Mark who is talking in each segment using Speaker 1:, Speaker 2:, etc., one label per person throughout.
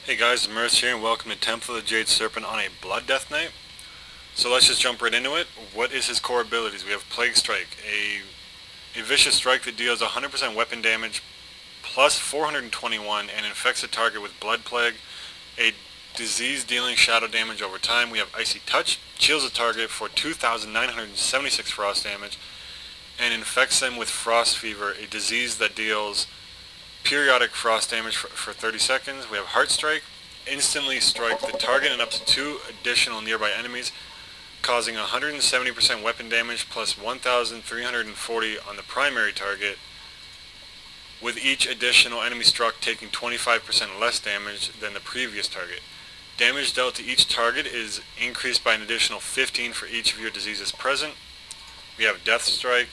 Speaker 1: Hey guys, Merce here and welcome to Temple of the Jade Serpent on a Blood Death Night. So let's just jump right into it. What is his core abilities? We have Plague Strike, a vicious strike that deals 100% weapon damage plus 421 and infects a target with Blood Plague, a disease dealing shadow damage over time. We have Icy Touch, chills a target for 2,976 frost damage and infects them with Frost Fever, a disease that deals periodic frost damage for 30 seconds. We have Heart Strike, instantly strike the target and up to 2 additional nearby enemies, causing 170% weapon damage plus 1,340 on the primary target, with each additional enemy struck taking 25% less damage than the previous target. Damage dealt to each target is increased by an additional 15 for each of your diseases present. We have Death Strike,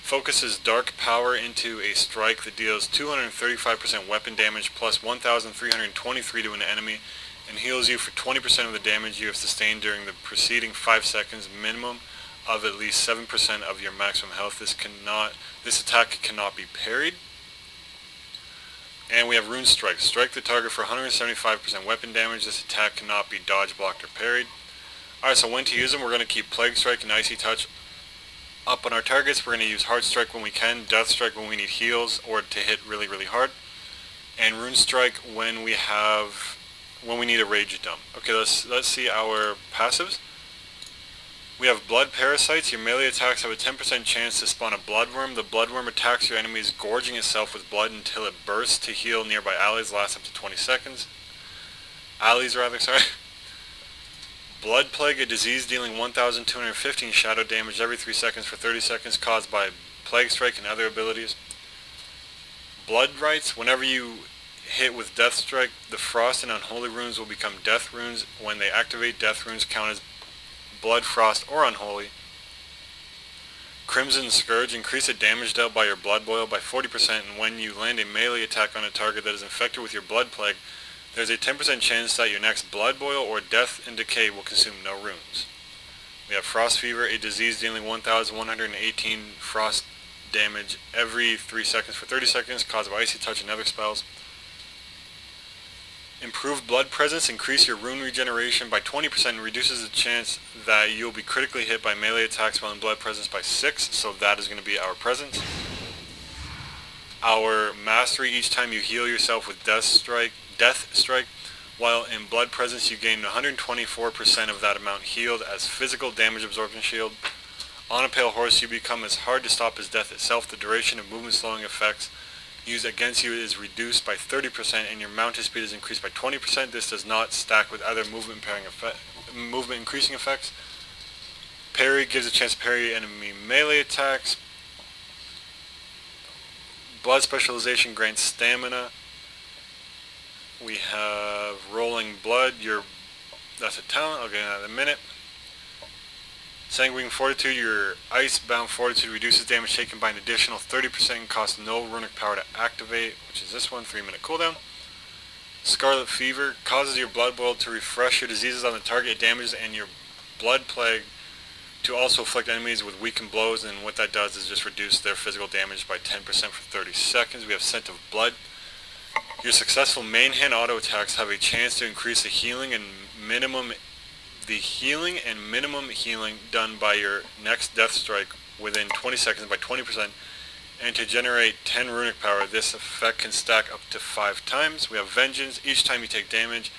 Speaker 1: focuses dark power into a strike that deals 235% weapon damage plus 1,323 to an enemy and heals you for 20% of the damage you have sustained during the preceding 5 seconds, minimum of at least 7% of your maximum health. This attack cannot be parried. And we have Rune Strike. Strike the target for 175% weapon damage. This attack cannot be dodged, blocked, or parried. Alright, so when to use them, we're going to keep Plague Strike and Icy Touch up on our targets. We're going to use Heart Strike when we can, Death Strike when we need heals or to hit really hard, and Rune Strike when we need a rage dump. Okay, let's see our passives. We have Blood Parasites. Your melee attacks have a 10% chance to spawn a Bloodworm. The Bloodworm attacks your enemies, gorging itself with blood until it bursts to heal nearby allies, lasts up to 20 seconds. Blood Plague, a disease dealing 1,215 shadow damage every 3 seconds for 30 seconds caused by Plague Strike and other abilities. Blood Rites, whenever you hit with Death Strike, the Frost and Unholy runes will become Death runes. When they activate, Death runes count as Blood, Frost, or Unholy. Crimson Scourge, increase the damage dealt by your Blood Boil by 40%, and when you land a melee attack on a target that is infected with your Blood Plague, there's a 10% chance that your next Blood Boil or Death and Decay will consume no runes. We have Frost Fever, a disease dealing 1,118 frost damage every 3 seconds for 30 seconds, caused by Icy Touch and other spells. Improved Blood Presence, increase your rune regeneration by 20% and reduces the chance that you'll be critically hit by melee attacks while in Blood Presence by 6, so that is going to be our presence. Our Mastery, each time you heal yourself with Death Strike, while in Blood Presence you gain 124% of that amount healed as physical damage absorption shield. On a Pale Horse you become as hard to stop as death itself. The duration of movement slowing effects used against you is reduced by 30% and your mounted speed is increased by 20%. This does not stack with other movement increasing effects. Parry gives a chance to parry enemy melee attacks. Blood Specialization grants stamina. We have Rolling Blood, that's a talent, I'll get that in a minute. Sanguine Fortitude, your Icebound Fortitude reduces damage taken by an additional 30% and costs no runic power to activate, which is this one, 3-minute cooldown. Scarlet Fever causes your Blood Boil to refresh your diseases on the target it damages and your Blood Plague to also afflict enemies with weakened blows, and what that does is just reduce their physical damage by 10% for 30 seconds. We have Scent of Blood. Your successful main hand auto attacks have a chance to increase the healing and minimum healing done by your next Death Strike within 20 seconds by 20%, and to generate 10 runic power. This effect can stack up to 5 times. We have Vengeance. Each time you take damage,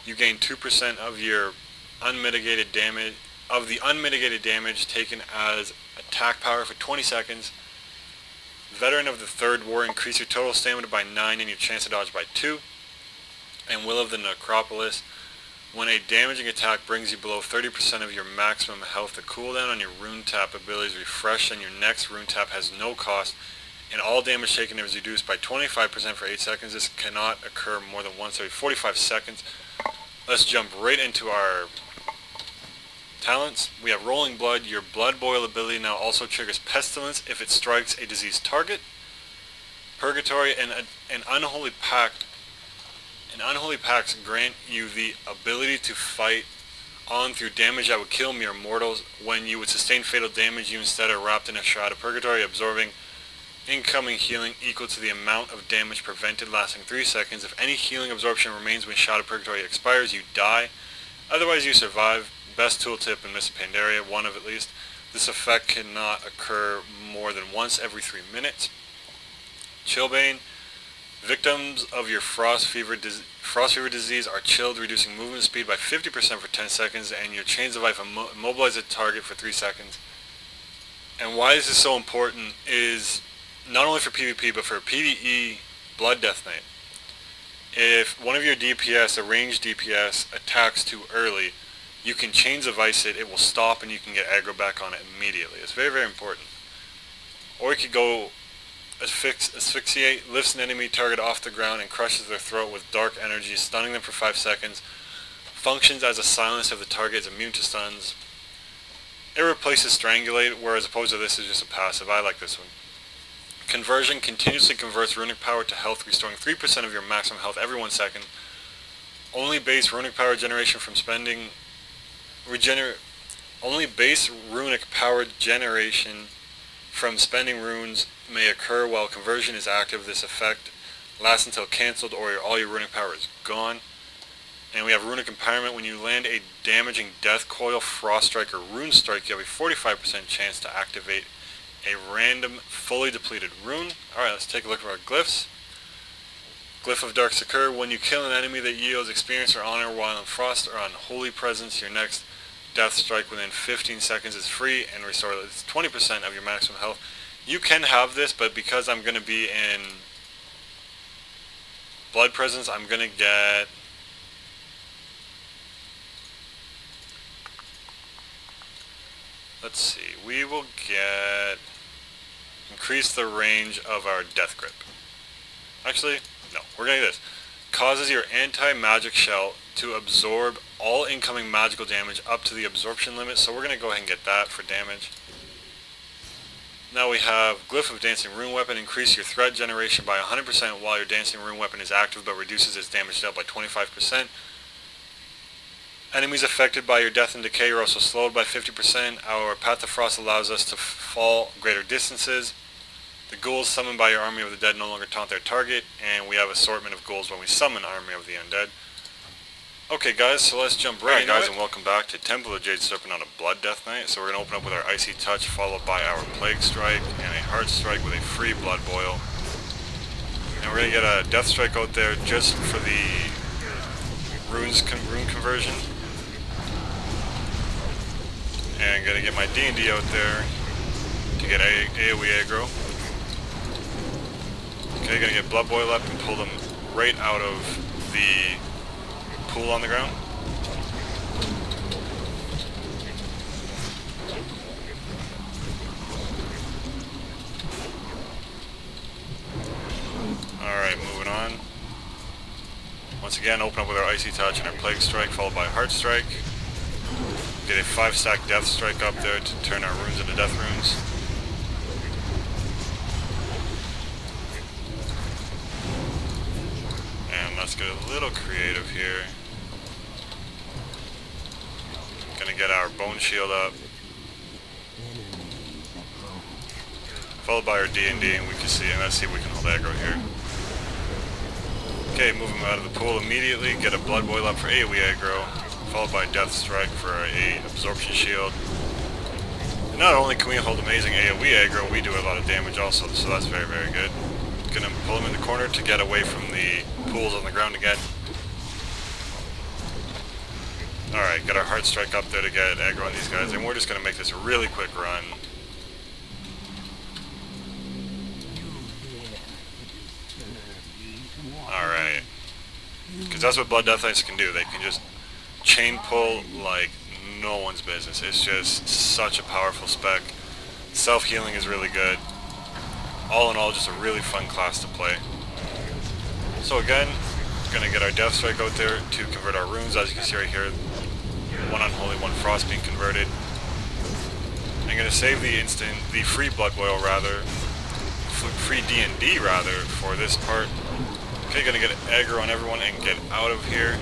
Speaker 1: you gain 2% of your unmitigated damage taken as attack power for 20 seconds. Veteran of the Third War, increase your total stamina by 9 and your chance to dodge by 2. And Will of the Necropolis, when a damaging attack brings you below 30% of your maximum health, the cooldown on your rune tap ability is refreshed and your next rune tap has no cost, and all damage taken is reduced by 25% for 8 seconds. This cannot occur more than once every 45 seconds. Let's jump right into our talents. We have Rolling Blood. Your Blood Boil ability now also triggers Pestilence if it strikes a diseased target. Purgatory and Unholy Pact. Unholy Pacts grant you the ability to fight on through damage that would kill mere mortals. When you would sustain fatal damage, you instead are wrapped in a shroud of Purgatory, absorbing Incoming healing equal to the amount of damage prevented lasting 3 seconds. If any healing absorption remains when Shot of Purgatory expires, you die. Otherwise you survive. Best tooltip in Mist of Pandaria, one of at least. This effect cannot occur more than once every 3 minutes. Chillbane. Victims of your Frost Fever disease are chilled, reducing movement speed by 50% for 10 seconds, and your Chains of Life immobilize a target for 3 seconds. And why this is so important is not only for PvP, but for PvE Blood Death Knight. If one of your DPS, a ranged DPS, attacks too early, you can Chains of Ice it, it will stop, and you can get aggro back on it immediately. It's very, very important. Or you could go Asphyxiate, lifts an enemy target off the ground and crushes their throat with dark energy, stunning them for 5 seconds. Functions as a silence if the target is immune to stuns. It replaces Strangulate, whereas opposed to this is just a passive. I like this one. Conversion continuously converts runic power to health, restoring 3% of your maximum health every 1 second. Only base runic power generation from spending Only base runic power generation from spending runes may occur while conversion is active. This effect lasts until cancelled or all your runic power is gone. And we have Runic Empowerment. When you land a damaging Death Coil, Frost Strike, or Rune Strike, you have a 45% chance to activate a random fully depleted rune. Alright, let's take a look at our glyphs. Glyph of Dark Secure. When you kill an enemy that yields experience or honor while in Frost or on Holy Presence, your next Death Strike within 15 seconds is free and restores 20% of your maximum health. You can have this, but because I'm going to be in Blood Presence, I'm going to get... Let's see, we will get... Increase the range of our Death Grip. Actually, no, we're going to get this. Causes your anti-magic shell to absorb all incoming magical damage up to the absorption limit, so we're going to go ahead and get that for damage. Now we have Glyph of Dancing Rune Weapon. Increase your threat generation by 100% while your Dancing Rune Weapon is active, but reduces its damage dealt by 25%. Enemies affected by your Death and Decay are also slowed by 50%. Our Path of Frost allows us to fall greater distances. The ghouls summoned by your Army of the Dead no longer taunt their target, and we have Assortment of Ghouls when we summon Army of the Undead. Okay guys, so let's jump right into it. Guys, and welcome back to Temple of Jade Serpent on a Blood Death Knight. So we're going to open up with our Icy Touch, followed by our Plague Strike, and a Heart Strike with a free Blood Boil. And we're going to get a Death Strike out there just for the rune conversion. And going to get my D&D out there to get AoE aggro. Okay, going to get Blood Boil up and pull them right out of the pool on the ground. Alright, moving on. Once again, open up with our Icy Touch and our Plague Strike, followed by Heart Strike. Get a 5-stack Death Strike up there to turn our runes into Death Runes. And let's get a little creative here. Gonna get our Bone Shield up, followed by our D&D, and we can see, and let's see if we can hold aggro here. Okay, move him out of the pool immediately, get a Blood Boil up for AoE aggro, followed by Death Strike for a Absorption Shield. And not only can we hold amazing AoE aggro, we do a lot of damage also, so that's very, very good. Gonna pull him in the corner to get away from the pools on the ground again. Alright, get our Heart Strike up there to get aggro on these guys, and we're just gonna make this a really quick run. Alright. Because that's what Blood Death Knights can do, they can just chain pull like no one's business. It's just such a powerful spec. Self-healing is really good. All in all, just a really fun class to play. So again, we're going to get our Death Strike out there to convert our runes. As you can see right here, one Unholy, one Frost being converted. I'm going to save the free Blood Boil rather, free D&D rather, for this part. Okay, going to get aggro on everyone and get out of here.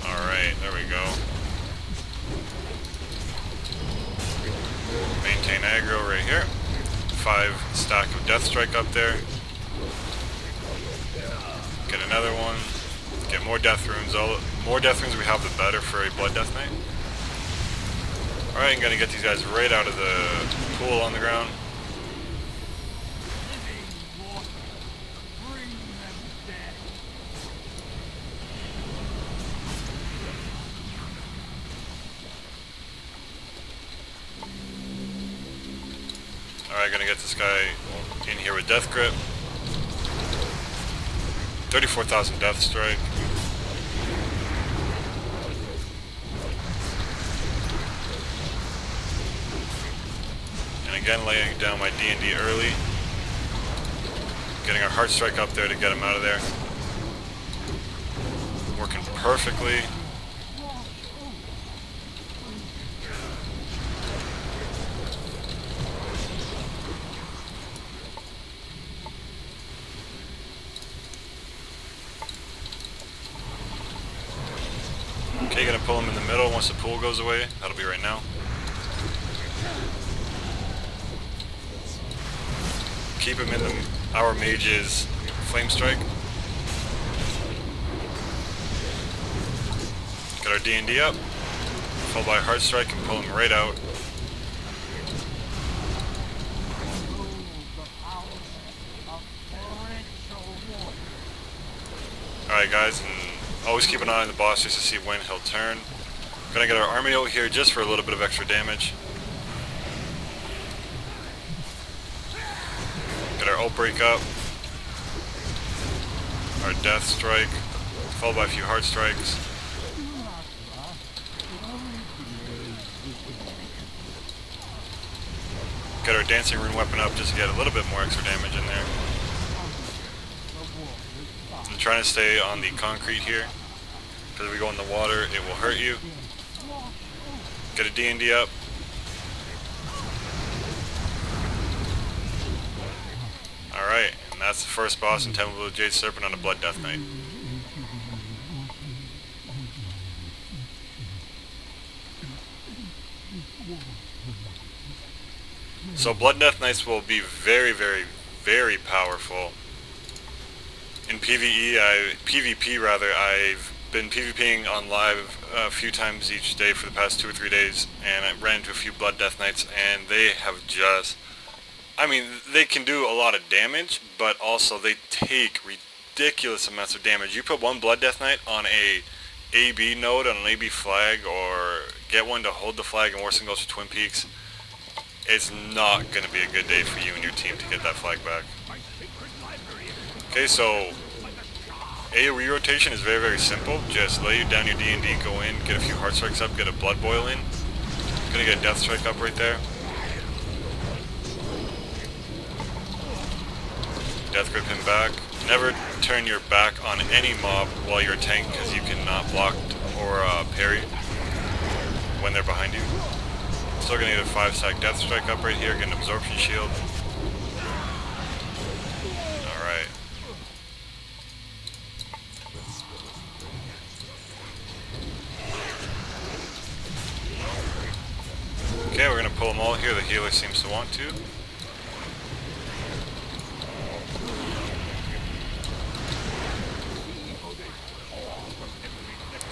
Speaker 1: Alright, there we go. aggro right here. 5 stack of Death Strike up there. Get another one. Get more Death Runes. More Death Runes we have, the better for a Blood Death Knight. Alright, I'm gonna get these guys right out of the pool on the ground. Alright, gonna get this guy in here with Death Grip. 34,000 Death Strike. And again, laying down my D&D early. Getting our Heart Strike up there to get him out of there. Working perfectly. Okay, gonna pull him in the middle once the pool goes away. That'll be right now. Keep him in our mage's Flame Strike. Get our D&D up. Followed by Heart Strike and pull him right out. Alright guys, and always keep an eye on the boss just to see when he'll turn. Gonna get our army out here just for a little bit of extra damage. Get our Outbreak up. Our Death Strike. Followed by a few Heart Strikes. Get our Dancing Rune weapon up just to get a little bit more extra damage in there. I'm trying to stay on the concrete here. Because if we go in the water, it will hurt you. Get a D&D up. Alright, and that's the first boss in Temple of the Jade Serpent on a Blood Death Knight. So Blood Death Knights will be very, very, very powerful. In PvP rather, I've been PvPing on live a few times each day for the past 2 or 3 days, and I ran into a few Blood Death Knights, and they have just... I mean, they can do a lot of damage, but also they take ridiculous amounts of damage. You put one Blood Death Knight on a AB node, on an AB flag, or get one to hold the flag and worse than goes to Twin Peaks, it's not going to be a good day for you and your team to get that flag back. Okay, so AoE rotation is very, very simple. Just lay down your D&D, go in, get a few Heart Strikes up, get a Blood Boil in. Gonna get a Death Strike up right there. Death Grip him back. Never turn your back on any mob while you're a tank, because you cannot block or parry when they're behind you. Still gonna get a 5-stack Death Strike up right here, get an Absorption Shield. Alright. Okay, we're gonna pull them all here. The healer seems to want to.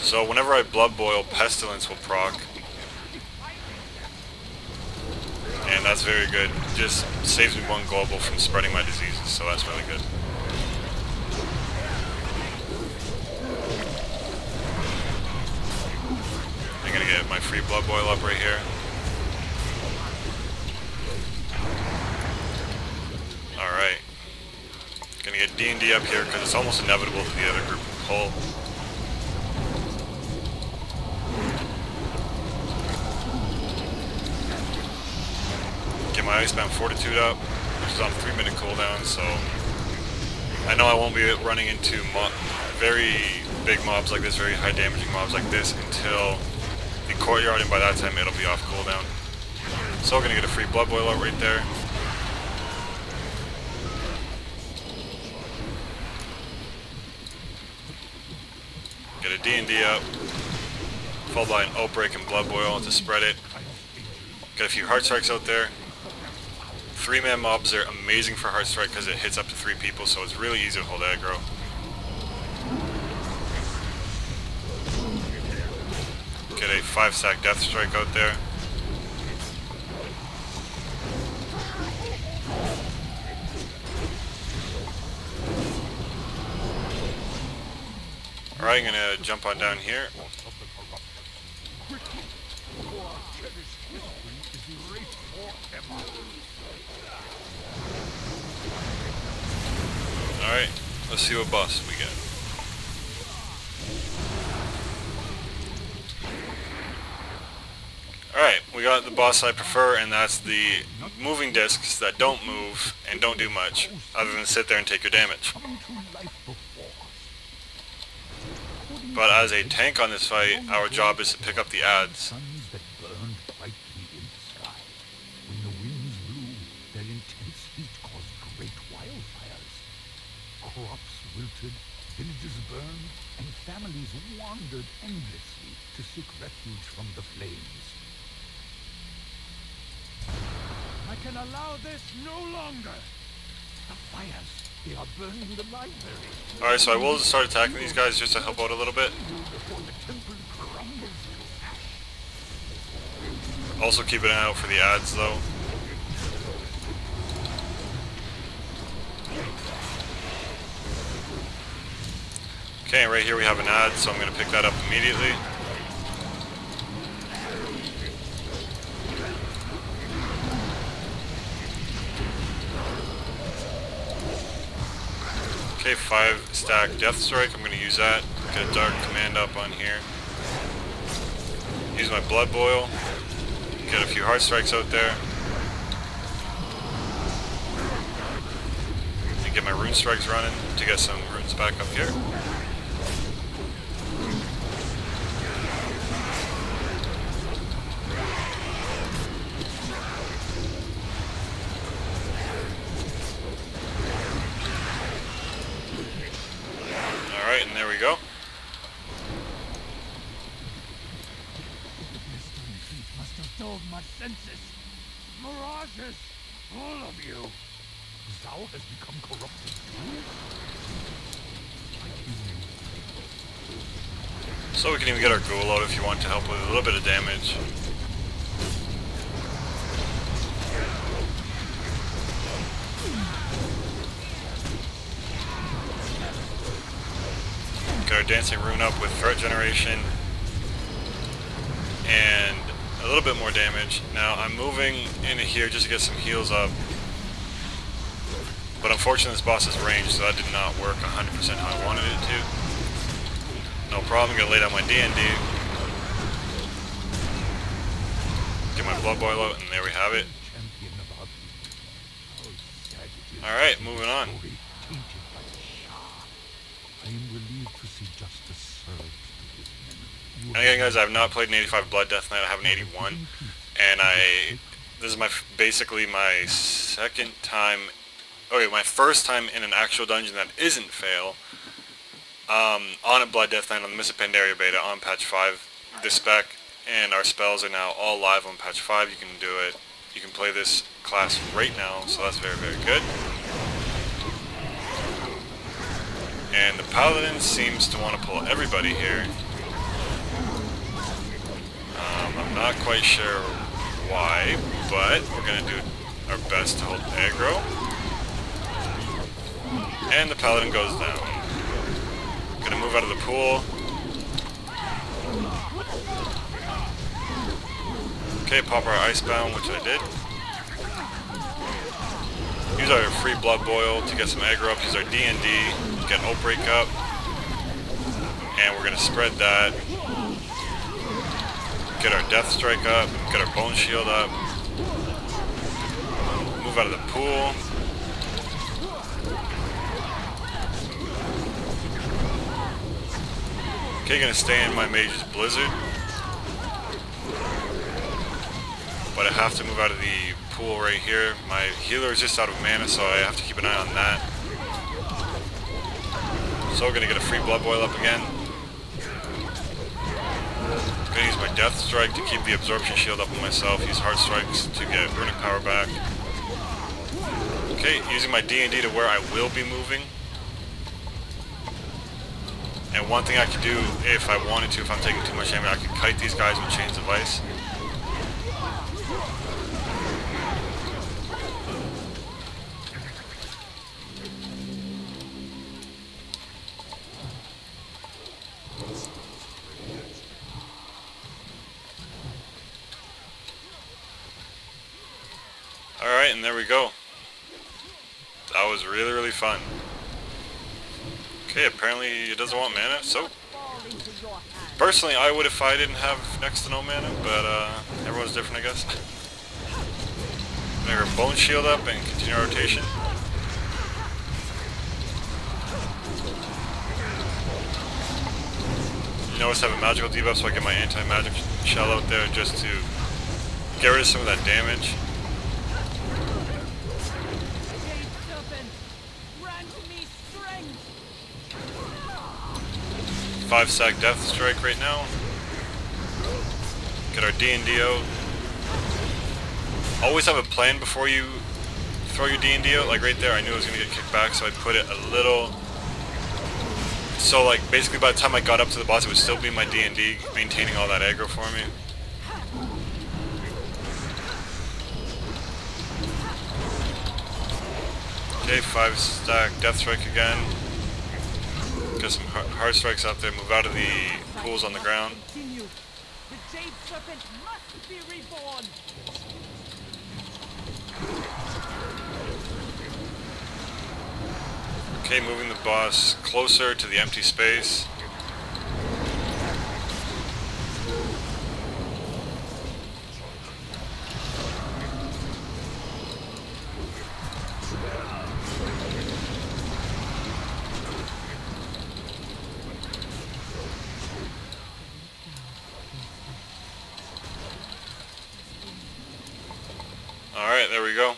Speaker 1: So whenever I Blood Boil, Pestilence will proc. And that's very good. Just saves me 1 global from spreading my diseases, so that's really good. I'm gonna get my free Blood Boil up right here. Alright. Gonna get D&D up here because it's almost inevitable that the other group will pull. Get my Icebound Fortitude up, which is on a 3-minute cooldown, so I know I won't be running into very big mobs like this, very high damaging mobs like this until the Courtyard, and by that time it'll be off cooldown. So we're gonna get a free Blood Boil out right there. Get a D&D up, followed by an Outbreak and Blood Boil to spread it. Get a few Heart Strikes out there. 3-man mobs are amazing for Heart Strike because it hits up to 3 people, so it's really easy to hold aggro. Get a 5-stack Death Strike out there. Alright, I'm gonna jump on down here. Alright, let's see what boss we get. Alright, we got the boss I prefer, and that's the moving discs that don't move and don't do much, other than sit there and take your damage. But as a tank on this fight, our job is to pick up the adds.
Speaker 2: Crops wilted, villages burned, and families wandered endlessly to seek refuge from the flames. I can allow this no longer. The fires, they are burning the library.
Speaker 1: Alright, so I will start attacking these guys just to help out a little bit. Also keep an eye out for the adds though. Okay, right here we have an ad, so I'm going to pick that up immediately. Okay, 5-stack Death Strike, I'm going to use that. Get a Dark Command up on here. Use my Blood Boil. Get a few Heart Strikes out there. And get my Rune Strikes running to get some runes back up here. Alright, and there we go.
Speaker 2: Must have dulled my senses. Mirages, all of you. Thou has become corrupted.
Speaker 1: So we can even get our ghoul out if you want to help with a little bit of damage. Get our Dancing Rune up with Threat Generation and a little bit more damage. Now I'm moving into here just to get some heals up, but unfortunately this boss is ranged, so that did not work 100% how I wanted it to. No problem, I'm gonna lay down my D&D, get my Blood Boil out, and there we have it. Alright, moving on. And again guys, I have not played an 85 Blood Death Knight, I have an 81, and this is basically my second time, my first time in an actual dungeon that isn't fail, on a Blood Death Knight on the Missa Pandaria beta on patch 5. The spec and our spells are now all live on patch 5, you can do it, you can play this class right now, so that's very, very good. And the Paladin seems to want to pull everybody here. I'm not quite sure why, but we're going to do our best to hold aggro. And the Paladin goes down. Going to move out of the pool. Okay, pop our Icebound, which I did. Use our free Blood Boil to get some aggro up. Use our D&D, get Outbreak up. And we're going to spread that. Get our Death Strike up, get our Bone Shield up, move out of the pool, okay, gonna stay in my Mage's Blizzard, but I have to move out of the pool right here. My healer is just out of mana, so I have to keep an eye on that. So we're gonna get a free Blood Boil up again. I'm going to use my Death Strike to keep the Absorption Shield up on myself, use Heart Strikes to get Runic Power back. Okay, using my D&D to where I will be moving. And one thing I could do if I wanted to, if I'm taking too much damage, I could kite these guys with chains of ice. Alright, and there we go. That was really, really fun. Okay, apparently it doesn't want mana, so... Personally, I would if I didn't have next to no mana, but everyone's different, I guess. Make our bone shield up and continue our rotation. Notice I have a magical debuff, so I get my anti-magic shell out there just to get rid of some of that damage.
Speaker 3: Serpent, grant me strength.
Speaker 1: 5-stack death strike right now. Get our D&D out. Always have a plan before you throw your D&D out. Like right there, I knew I was going to get kicked back, so I put it a little... So like basically by the time I got up to the boss, it would still be my D&D maintaining all that aggro for me. Okay, 5-stack death strike again. Get some hard strikes out there, move out of the pools on the ground.
Speaker 3: The Jade Serpent must be reborn.
Speaker 1: Okay, moving the boss closer to the empty space. Alright, there we go.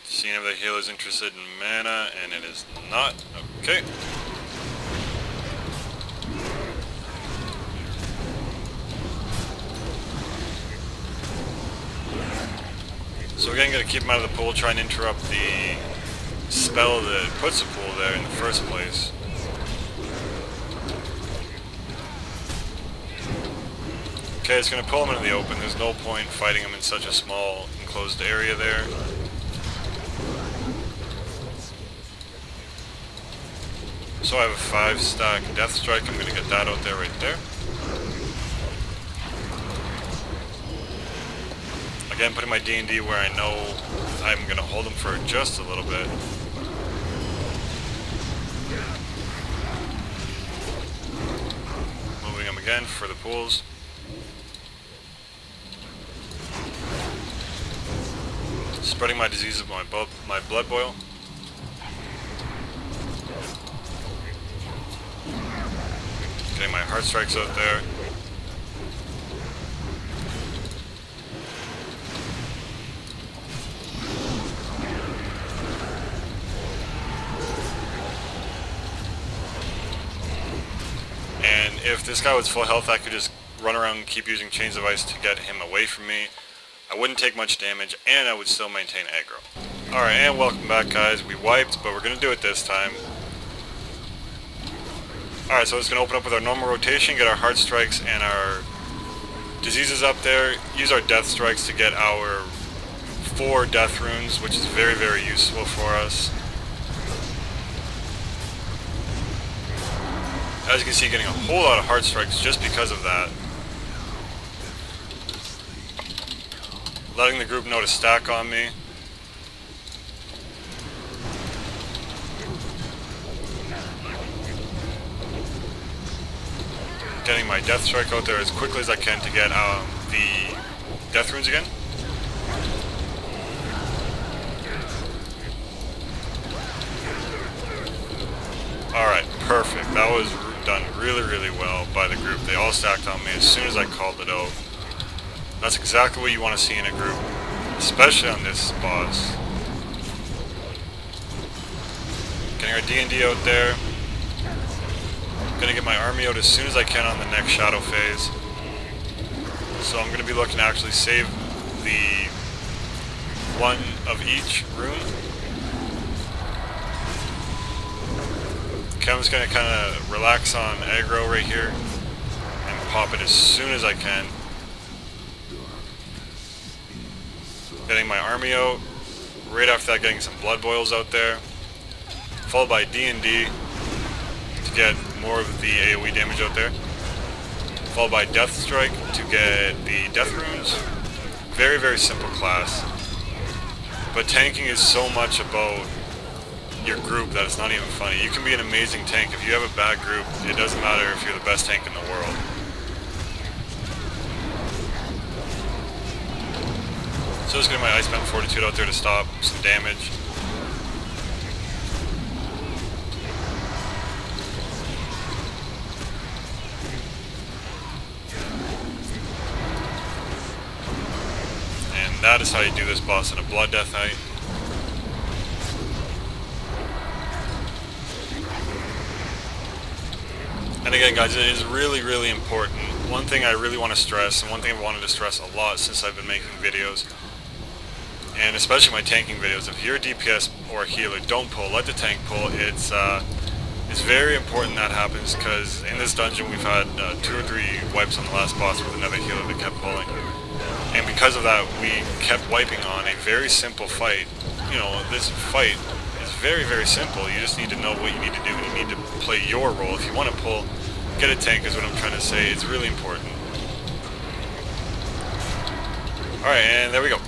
Speaker 1: Seeing if the healer's interested in mana, and it is not. Okay. So again, gotta keep him out of the pool, try and interrupt the spell that puts the pool there in the first place. Okay, it's gonna pull him into the open. There's no point fighting him in such a small enclosed area there. So I have a 5-stack death strike. I'm gonna get that out there right there. Again, putting my D&D where I know I'm gonna hold him for just a little bit. Moving him again for the pools. Spreading my disease of my blood boil. Getting my heart strikes out there. And if this guy was full health, I could just run around and keep using chains of ice to get him away from me. I wouldn't take much damage, and I would still maintain aggro. Alright, and welcome back, guys. We wiped, but we're going to do it this time. Alright, so it's going to open up with our normal rotation, get our heart strikes and our diseases up there, use our death strikes to get our 4 death runes, which is very, very useful for us. As you can see, getting a whole lot of heart strikes just because of that. Letting the group know to stack on me. Getting my death strike out there as quickly as I can to get the death runes again. Alright, perfect. That was done really, really well by the group. They all stacked on me as soon as I called it out. That's exactly what you want to see in a group, especially on this boss. Getting our D&D out there. Gonna get my army out as soon as I can on the next shadow phase. So I'm gonna be looking to actually save the one of each room. Okay, I'm just gonna kind of relax on aggro right here and pop it as soon as I can. Getting my army out. Right after that, getting some blood boils out there. Followed by D&D to get more of the AoE damage out there. Followed by Death Strike to get the Death Runes. Very, very simple class. But tanking is so much about your group that it's not even funny. You can be an amazing tank. If you have a bad group, it doesn't matter if you're the best tank in the world. So just getting my Iceman Fortitude out there to stop some damage. And that is how you do this boss in a Blood Death Knight. And again guys, it is really, really important. One thing I really want to stress, and one thing I've wanted to stress a lot since I've been making videos, and especially my tanking videos, if you're a DPS or a healer, don't pull, let the tank pull. It's very important that happens, because in this dungeon we've had 2 or 3 wipes on the last boss with another healer that kept pulling. And because of that, we kept wiping on a very simple fight. You know, this fight is very, very simple. You just need to know what you need to do, and you need to play your role. If you want to pull, get a tank is what I'm trying to say. It's really important. Alright, and there we go.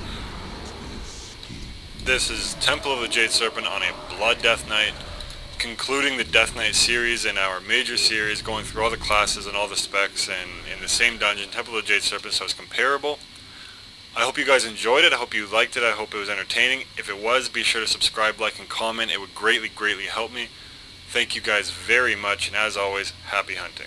Speaker 1: This is Temple of the Jade Serpent on a Blood Death Knight, concluding the Death Knight series in our major series, going through all the classes and all the specs, and in the same dungeon, Temple of the Jade Serpent, so it's comparable. I hope you guys enjoyed it. I hope you liked it. I hope it was entertaining. If it was, be sure to subscribe, like, and comment. It would greatly, greatly help me. Thank you guys very much, and as always, happy hunting.